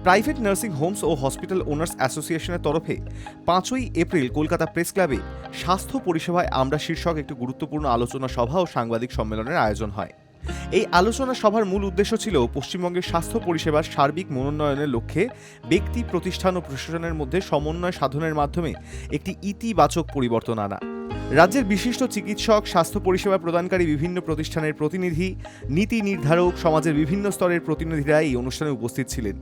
Private nursing Holmes ও hospital owners অ্যাসোসিয়েশনের তরফে 5ই April Kolkata press ক্লাবে স্বাস্থ্য পরিষেবায় আমরা শীর্ষক একটি গুরুত্বপূর্ণ আলোচনা সভা ও সাংবাদিক সম্মেলনের আয়োজন হয়। এই আলোচনা সভার মূল উদ্দেশ্য ছিল পশ্চিমবঙ্গের স্বাস্থ্য পরিষেবার সার্বিক মনোন্নয়নের লক্ষ্যে ব্যক্তি, প্রতিষ্ঠান ও প্রশাসনের মধ্যে সমন্বয় সাধনের মাধ্যমে একটি ইতিবাচক পরিবর্তন আনা। রাজ্যের বিশিষ্ট চিকিৎসক, স্বাস্থ্য পরিষেবা প্রদানকারী বিভিন্ন প্রতিষ্ঠানের প্রতিনিধি, নীতি নির্ধারক, সমাজের বিভিন্ন স্তরের প্রতিনিধিরা এই অনুষ্ঠানে উপস্থিত ছিলেন।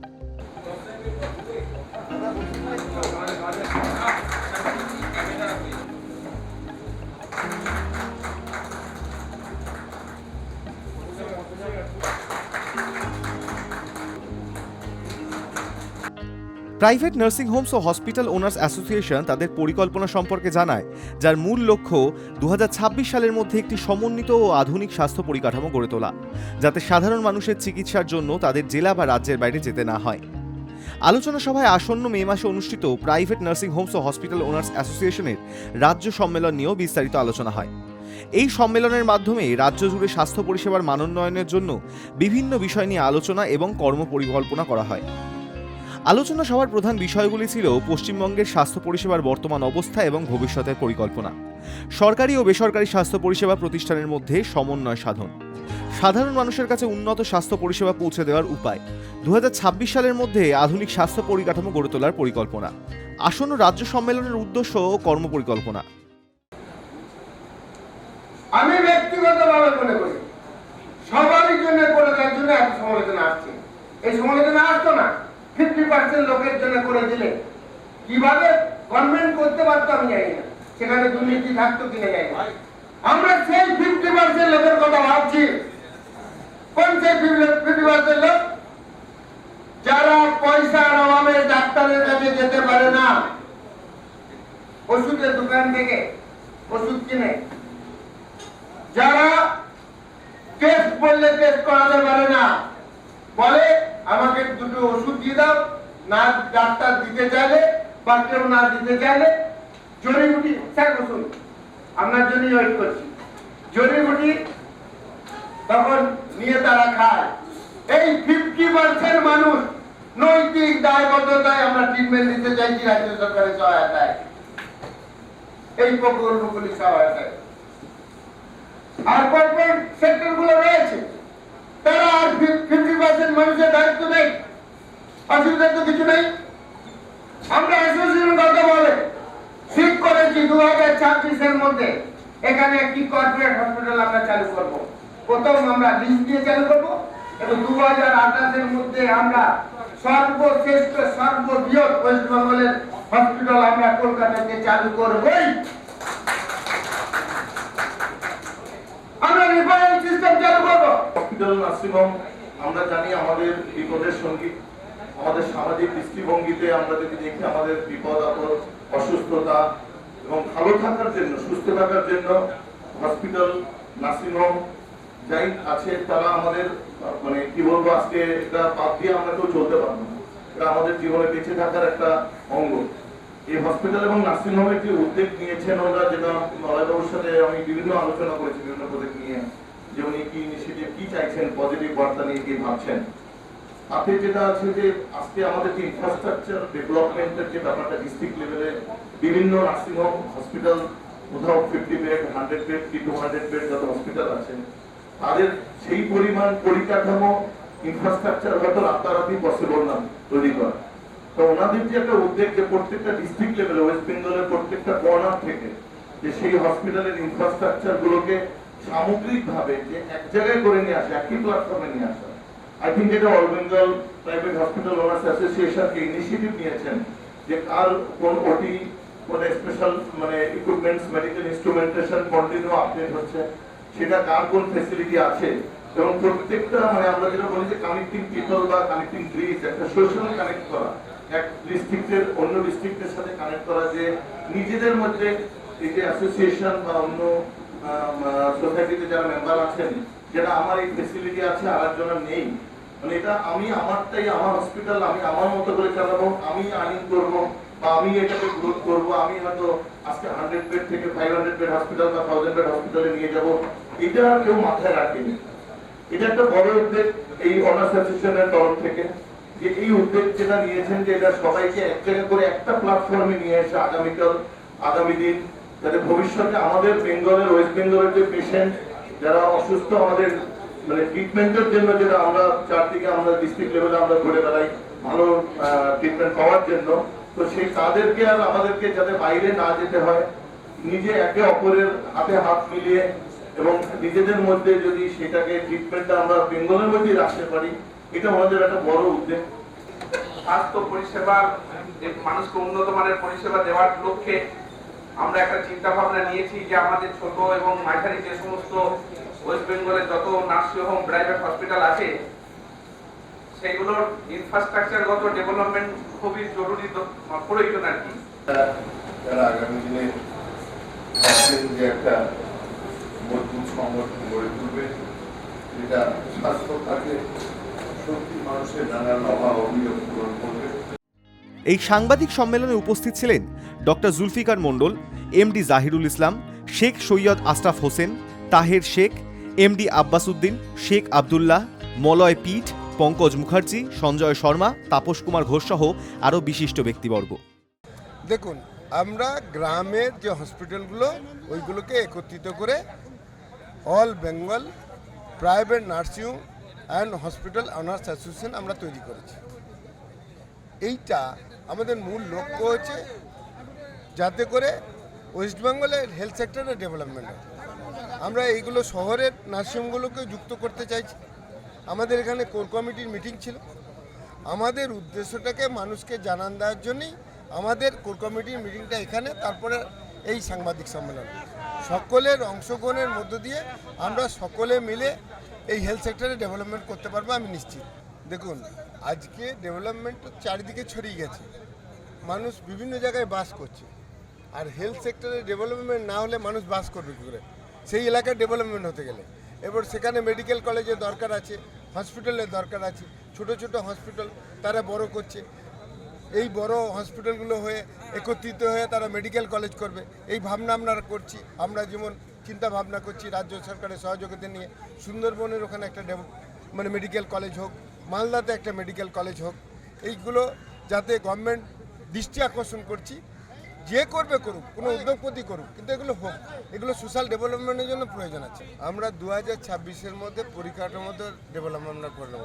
প্রাইভেট নার্সিং হোমস ও হসপিটাল ওনার্স অ্যাসোসিয়েশন তাদের পরিকল্পনা সম্পর্কে জানায়, যার মূল লক্ষ্য 2026 সালের মধ্যে একটি সমন্বিত ও আধুনিক স্বাস্থ্য পরিকাঠামো গড়ে তোলা, যাতে সাধারণ মানুষের চিকিৎসার জন্য তাদের জেলা বা রাজ্যের বাইরে যেতে না হয়। আলোচনা সভায় আসন্ন মে মাসে অনুষ্ঠিত প্রাইভেট নার্সিং হোমস ও হসপিটাল ওনার্স অ্যাসোসিয়েশনের রাজ্য সম্মেলন নিয়েও বিস্তারিত আলোচনা হয়। এই সম্মেলনের মাধ্যমে রাজ্য জুড়ে স্বাস্থ্য পরিষেবার মানোন্নয়নের জন্য বিভিন্ন বিষয় নিয়ে আলোচনা এবং কর্মপরিকল্পনা করা হয়। আলোচনা সভার প্রধান বিষয়গুলি ছিল পশ্চিমবঙ্গের স্বাস্থ্য পরিষেবার বর্তমান অবস্থা এবং ভবিষ্যতের পরিকল্পনা, সরকারি ও বেসরকারি স্বাস্থ্য পরিষেবা প্রতিষ্ঠানের মধ্যে সমন্বয় সাধন, সাধারণ মানুষের কাছে উন্নত স্বাস্থ্য পরিষেবা পৌঁছে দেওয়ার উপায়, 2026 সালের মধ্যে আধুনিক স্বাস্থ্য পরিকাঠামো গড়ে তোলার পরিকল্পনা, আসন্ন রাজ্য সম্মেলনের উদ্দেশ্য ও কর্মপরিকল্পনা। আমি ব্যক্তিগতভাবে মনে করি সবারই জন্য করে দেওয়ার জন্য এত সমালোচনা আসছে। এই সমালোচনা আসতো না 50% লোকের জন্য করে দিলে কিভাবে গভর্নমেন্ট করতে পারতো আমি জানি না, সেখানে দুর্নীতি থাকতো কিনা জানি না। আমরা সেই 50% লোকের কথা ভাবছি। কোন সেই 50% লোক? যারা পয়সার অভাবে ডাক্তারের কাছে যেতে পারে না, ওষুধের দোকান থেকে ওষুধ কিনে, যারা টেস্ট করলে টেস্ট করাতে পারে না, বলে আমাকে দুটো ওষুধ দিয়ে দাও, না ডাক্তার দিতে চাইলে বা কেউ না দিতে চাইলে জড়িবুটি, স্যার ওষুধ আপনার জন্য ওয়েট করছি, জড়িবুটি তখন নিয়ে তারা খায়। এই 50% মানুষ নৈতিক দায়বদ্ধতায় আমরা ট্রিটমেন্ট দিতে চাইছি রাজ্য সরকারের সহায়তায়, এই প্রকল্পগুলি সহায়তায়। আর কর্পোরেট সেক্টর গুলো রয়েছে, তারা আর 50% মানুষের দায়িত্ব নেই, অসুবিধা তো কিছু নেই। আমরা অ্যাসোসিয়েশন কথা বলে ঠিক করেছি 2026-এর মধ্যে এখানে একটি কর্পোরেট হসপিটাল আমরা চালু করব। প্রথম আমরা লিস্ট দিয়ে চালু করব এবং 2028-এর মধ্যে আমরা সর্বশ্রেষ্ঠ সর্ববৃহৎ ওয়েস্ট বেঙ্গলের হসপিটাল আমরা কলকাতাতে চালু করবই। আমরা রিফারেল সিস্টেম চালু করব। হসপিটাল নার্সিং হোম আমরা জানি আমাদের বিপদের সঙ্গী, আমাদের সামাজিক দৃষ্টিভঙ্গিতে আমরা যদি দেখি আমাদের বিপদ আপদ, অসুস্থতা এবং ভালো থাকার জন্য, সুস্থ থাকার জন্য হসপিটাল নার্সিং হোম যাই আছে তারা আমাদের মানে কি বলবো, আজকে এটা বাদ দিয়ে আমরা কেউ চলতে পারবো না। এটা আমাদের জীবনে বেঁচে থাকার একটা অঙ্গ। এই হসপিটাল এবং নার্সিং হোমে একটি উদ্যোগ নিয়েছেন ওরা, যেটা মলয়বাবুর সাথে আমি বিভিন্ন আলোচনা করেছি বিভিন্ন প্রজেক্ট নিয়ে, যে উনি কি ইনিশিয়েটিভ কি চাইছেন, পজিটিভ বার্তা নিয়ে কি ভাবছেন। তাতে যেটা আছে যে আজকে আমাদের যে ইনফ্রাস্ট্রাকচার ডেভেলপমেন্টের যে ব্যাপারটা ডিস্ট্রিক্ট লেভেলে বিভিন্ন নার্সিং হোম হসপিটাল, কোথাও 50 বেড, 100 বেড কি 200 বেড যত হসপিটাল আছে, তাদের সেই পরিমাণ পরিকাঠামো ইনফ্রাস্ট্রাকচার হয়তো রাতারাতি পসিবল না তৈরি করা। তো ওনাদের যে একটা উদ্যোগ যে প্রত্যেকটা ডিস্ট্রিক্ট লেভেলে ওয়েস্ট বেঙ্গলের প্রত্যেকটা কর্নার থেকে যে সেই হসপিটালের ইনফ্রাস্ট্রাকচার গুলোকে সামগ্রিক ভাবে যে এক জায়গায় করে নিয়ে আসে, একই প্ল্যাটফর্মে নিয়ে আসা, আই থিঙ্ক এটা all Bengal private hospital owners অ্যাসোসিয়েশনকে ইনিশিয়েটিভ নিয়েছেন যে আর কোন ওটি কোন স্পেশাল মানে equipments, medical instrumentation continue update হচ্ছে, সেটা কার কোন ফ্যাসিলিটি আছে, এবং প্রত্যেকটা মানে আমরা যেটা বলি যে কানেক্টিং পিপল বা কানেক্টিং ব্রিজ, একটা সোশ্যাল কানেক্ট করা, এক ডিস্ট্রিক্টের অন্য ডিস্ট্রিক্টের সাথে কানেক্ট করা, যে নিজেদের মধ্যে এই যে অ্যাসোসিয়েশন বা অন্য সোসাইটিতে যারা মেম্বার আছেন, যেটা আমার এই ফেসিলিটি আছে আর একজনের নেই, মানে এটা আমি আমারটাই, আমার হসপিটাল আমি আমার মতো করে চালাবো, আমি আর্নিং করবো বা আমি এটাকে গ্রোথ করবো, আমি হয়তো আজকে 100 বেড থেকে 500 বেড হসপিটাল বা 1000 বেড হসপিটালে নিয়ে যাবো, এটা কেউ মাথায় রাখেনি। এটা একটা বড় উদ্যোগ এই অনার্স অ্যাসোসিয়েশনের তরফ থেকে, যে এই উদ্যোগ যেটা নিয়েছেন যে এটা সবাইকে এক জায়গায় করে একটা প্ল্যাটফর্মে নিয়ে এসে আগামী দিন যাতে ভবিষ্যতে আমাদের বেঙ্গলের ওয়েস্ট বেঙ্গলের যে পেশেন্ট যারা অসুস্থ আমাদের মানে ট্রিটমেন্টের জন্য যেটা আমরা চারদিকে আমরা ডিস্ট্রিক্ট লেভেলে আমরা ঘুরে বেড়াই ভালো ট্রিটমেন্ট পাওয়ার জন্য, তো সেই তাদেরকে আর আমাদেরকে যাতে বাইরে না যেতে হয়, নিজে একে অপরের হাতে হাত মিলিয়ে এবং নিজেদের মধ্যে যদি সেটাকে ট্রিটমেন্টটা আমরা বেঙ্গলের মধ্যেই রাখতে পারি, এটা আমাদের একটা বড় উদ্যোগ। স্বাস্থ্য পরিষেবার মানুষকে উন্নত মানের পরিষেবা দেওয়ার লক্ষ্যে আমরা একটা চিন্তা ভাবনা নিয়েছি যে আমাদের ছোট এবং মাঝারি যে সমস্ত ওয়েস্ট বেঙ্গলের যত নার্সিং হোম প্রাইভেট হসপিটাল আছে সেগুলোর ইনফ্রাস্ট্রাকচারগত ডেভেলপমেন্ট খুবই জরুরি প্রয়োজন আর কি। যারা আগামী দিনে যে একটা মজবুত সংগঠন গড়ে তুলবে, যেটা স্বাস্থ্য খাতে সত্যি মানুষের নানান অভাব অভিযোগ পূরণ করবে। এই সাংবাদিক সম্মেলনে উপস্থিত ছিলেন ডক্টর জুলফিকার মণ্ডল, এমডি জাহিরুল ইসলাম, শেখ সৈয়দ আশরাফ হোসেন, তাহের শেখ, এমডি আব্বাস উদ্দিন, শেখ আবদুল্লাহ, মলয় পীঠ, পঙ্কজ মুখার্জি, সঞ্জয় শর্মা, তাপস কুমার ঘোষ সহ আরও বিশিষ্ট ব্যক্তিবর্গ। দেখুন, আমরা গ্রামের যে হসপিটালগুলো ওইগুলোকে একত্রিত করে all Bengal private nursing and hospital honours association আমরা তৈরি করেছি। এইটা আমাদের মূল লক্ষ্য হচ্ছে যাতে করে ওয়েস্ট বেঙ্গলের হেলথ সেক্টরের ডেভেলপমেন্ট হয়। আমরা এইগুলো শহরের নার্সিংহোমগুলোকে যুক্ত করতে চাইছি। আমাদের এখানে কোর কমিটির মিটিং ছিল। আমাদের উদ্দেশ্যটাকে মানুষকে জানান দেওয়ার জন্যই আমাদের কোর কমিটির মিটিংটা এখানে, তারপরে এই সাংবাদিক সম্মেলন। সকলের অংশগ্রহণের মধ্য দিয়ে আমরা সকলে মিলে এই হেলথ সেক্টরে ডেভেলপমেন্ট করতে পারবো, আমি নিশ্চিত। দেখুন, আজকে ডেভেলপমেন্ট চারিদিকে ছড়িয়ে গেছে, মানুষ বিভিন্ন জায়গায় বাস করছে, আর হেলথ সেক্টরে ডেভেলপমেন্ট না হলে মানুষ বাস করবে কী করে? সেই এলাকার ডেভেলপমেন্ট হতে গেলে এবার সেখানে মেডিকেল কলেজের দরকার আছে, হসপিটালের দরকার আছে। ছোট ছোট হসপিটাল তারা বড় করছে, এই বড় হসপিটালগুলো হয়ে একত্রিত হয়ে তারা মেডিকেল কলেজ করবে, এই ভাবনা আমরা করছি। আমরা যেমন চিন্তা ভাবনা করছি রাজ্য সরকারের সহযোগিতা নিয়ে সুন্দরবনের ওখানে একটা মেডিকেল কলেজ হোক, মালদাতে একটা মেডিকেল কলেজ হোক। এইগুলো যাতে গভর্নমেন্ট দৃষ্টি আকর্ষণ করছি, যে করবে করুক, কোনো উদ্যোগপতি করুক, কিন্তু এগুলো হোক, এগুলো সোশ্যাল ডেভেলপমেন্টের জন্য প্রয়োজন আছে। আমরা 2026-এর মধ্যে পরিকাঠামোতে ডেভেলপমেন্ট আমরা করে নেব।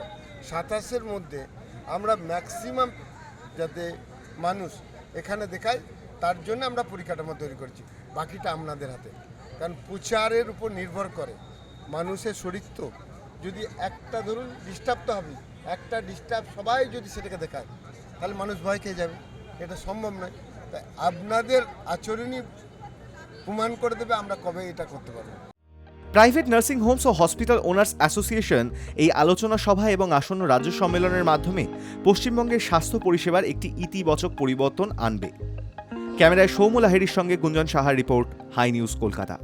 27-এর মধ্যে আমরা ম্যাক্সিমাম যাতে মানুষ এখানে দেখায় তার জন্য আমরা পরিকাঠামো তৈরি করছি। বাকিটা আপনাদের হাতে, কারণ প্রচারের উপর নির্ভর করে মানুষের শরীর। তো যদি একটা ধরুন ডিস্টার্ব তো হবে, একটা ডিস্টার্ব সবাই যদি সেটাকে দেখায় তাহলে মানুষ ভয় খেয়ে যাবে, এটা সম্ভব নয়। তাই আপনাদের আচরণই প্রমাণ করে দেবে আমরা কবে এটা করতে পারবো। প্রাইভেট নার্সিং হোমস ও হসপিটাল ওনার্স অ্যাসোসিয়েশন এই আলোচনা সভা এবং আসন্ন রাজ্য সম্মেলনের মাধ্যমে পশ্চিমবঙ্গের স্বাস্থ্য পরিষেবার একটি ইতিবাচক পরিবর্তন আনবে। ক্যামেরায় সৌম্য লাহিড়ীর সঙ্গে গুঞ্জন সাহার রিপোর্ট, হাই নিউজ কলকাতা।